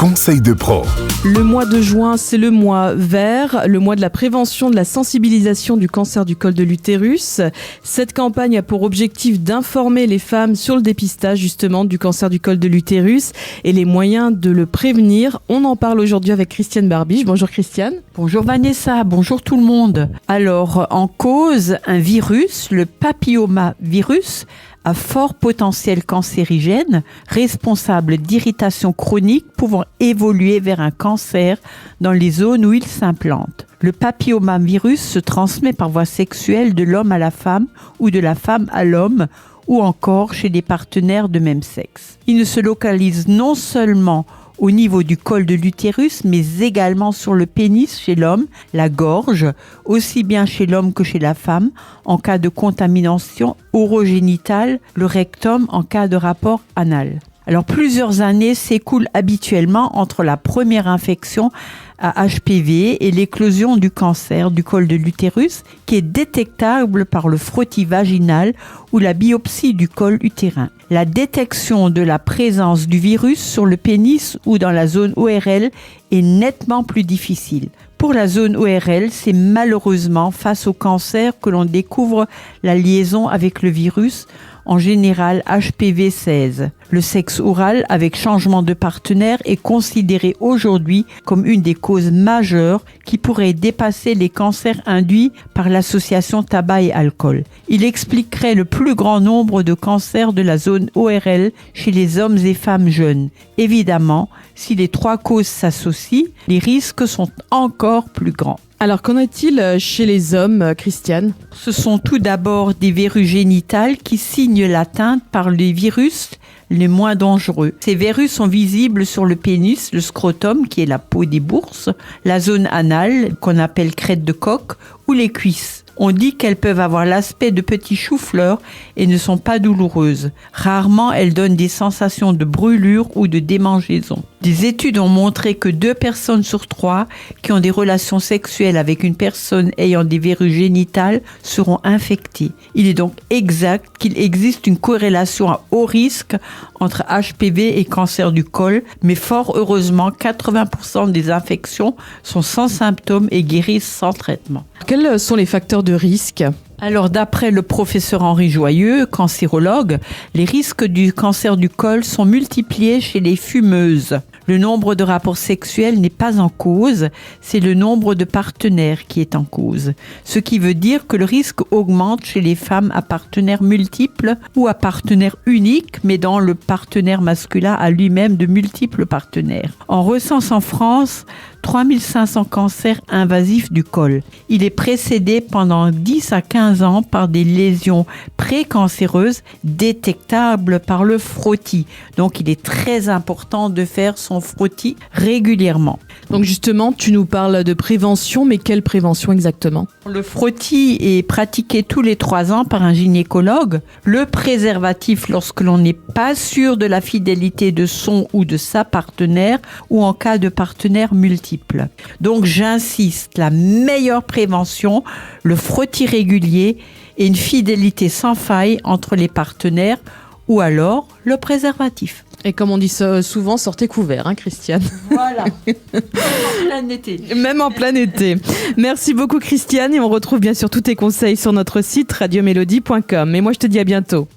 conseils de pro. Le mois de juin, c'est le mois vert, le mois de la prévention, de la sensibilisation du cancer du col de l'utérus. Cette campagne a pour objectif d'informer les femmes sur le dépistage justement du cancer du col de l'utérus et les moyens de le prévenir. On en parle aujourd'hui avec Christiane Barbiche. Bonjour Christiane. Bonjour Vanessa, bonjour tout le monde. Alors, en cause, un virus, le papillomavirus, à fort potentiel cancérigène, responsable d'irritations chroniques pouvant évoluer vers un cancer dans les zones où il s'implante. Le papillomavirus se transmet par voie sexuelle de l'homme à la femme ou de la femme à l'homme ou encore chez des partenaires de même sexe. Il ne se localise non seulement au niveau du col de l'utérus, mais également sur le pénis chez l'homme, la gorge, aussi bien chez l'homme que chez la femme, en cas de contamination orogénitale, le rectum en cas de rapport anal. Alors, plusieurs années s'écoulent habituellement entre la première infection à HPV et l'éclosion du cancer du col de l'utérus, qui est détectable par le frottis vaginal ou la biopsie du col utérin. La détection de la présence du virus sur le pénis ou dans la zone ORL est nettement plus difficile. Pour la zone ORL, c'est malheureusement face au cancer que l'on découvre la liaison avec le virus, en général HPV 16. Le sexe oral avec changement de partenaire est considéré aujourd'hui comme une des causes majeures qui pourrait dépasser les cancers induits par l'association tabac et alcool. Il expliquerait le plus grand nombre de cancers de la zone ORL chez les hommes et femmes jeunes. Évidemment, si les trois causes s'associent, les risques sont encore plus grands. Alors, qu'en est-il chez les hommes, Christiane ? Ce sont tout d'abord des verrues génitales qui signent l'atteinte par les virus les moins dangereux. Ces verrues sont visibles sur le pénis, le scrotum, qui est la peau des bourses, la zone anale, qu'on appelle crête de coq, ou les cuisses. On dit qu'elles peuvent avoir l'aspect de petits choux-fleurs et ne sont pas douloureuses. Rarement, elles donnent des sensations de brûlure ou de démangeaison. Des études ont montré que 2 personnes sur 3 qui ont des relations sexuelles avec une personne ayant des verrues génitales seront infectées. Il est donc exact qu'il existe une corrélation à haut risque entre HPV et cancer du col, mais fort heureusement, 80% des infections sont sans symptômes et guérissent sans traitement. Quels sont les facteurs de risque ? Alors, d'après le professeur Henri Joyeux, cancérologue, les risques du cancer du col sont multipliés chez les fumeuses. Le nombre de rapports sexuels n'est pas en cause, c'est le nombre de partenaires qui est en cause. Ce qui veut dire que le risque augmente chez les femmes à partenaires multiples ou à partenaires uniques, mais dont le partenaire masculin a lui-même de multiples partenaires. On recense en France 3500 cancers invasifs du col. Il est précédé pendant 10 à 15 ans par des lésions précancéreuses détectables par le frottis. Donc, il est très important de faire son frottis régulièrement. Donc justement, tu nous parles de prévention, mais quelle prévention exactement ? Le frottis est pratiqué tous les 3 ans par un gynécologue. Le préservatif lorsque l'on n'est pas sûr de la fidélité de son ou de sa partenaire ou en cas de partenaire multiple. Donc j'insiste, la meilleure prévention, le frottis régulier et une fidélité sans faille entre les partenaires ou alors le préservatif. Et comme on dit souvent, sortez couvert, Christiane. Voilà, même en plein été. Même en plein été. Merci beaucoup Christiane et on retrouve bien sûr tous tes conseils sur notre site radiomélodie.com. Et moi je te dis à bientôt.